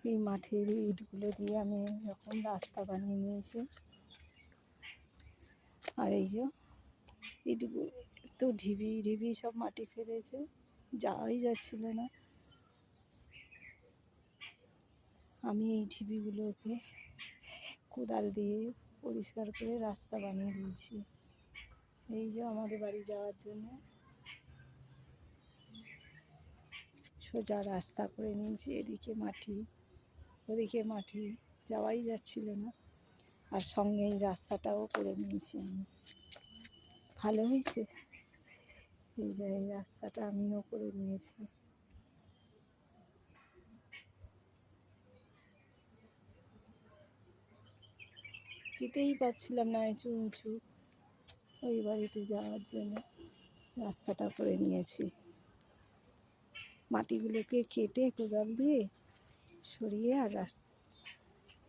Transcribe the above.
এই মাঠের ইটগুলো দিয়ে আমি এরকম রাস্তা বানিয়ে নিয়েছি। আর এই যে ইটগুলো তো ঢিবি ঢিবি সব মাটি ফেলেছে, যাওয়াই যাচ্ছিল না। আমি এই ঢিবিগুলোকে কোদাল দিয়ে পরিষ্কার করে রাস্তা বানিয়ে দিয়েছি। এই যে আমাদের বাড়ি যাওয়ার জন্য সোজা রাস্তা করে নিয়েছি, এদিকে মাটি ওদিকে মাটি, যাওয়াই যাচ্ছিল না। আর সঙ্গে এই রাস্তাটাও করে নিয়েছি আমি, ভালো হয়েছে। এই যে এই রাস্তাটা আমিও করে নিয়েছি। যেতেই পারছিলাম না উঁচু উঁচু, ওই বাড়িতে যাওয়ার জন্য রাস্তাটা করে নিয়েছি। মাটিগুলোকে কেটে কোদাল দিয়ে সরিয়ে আর রাস্তা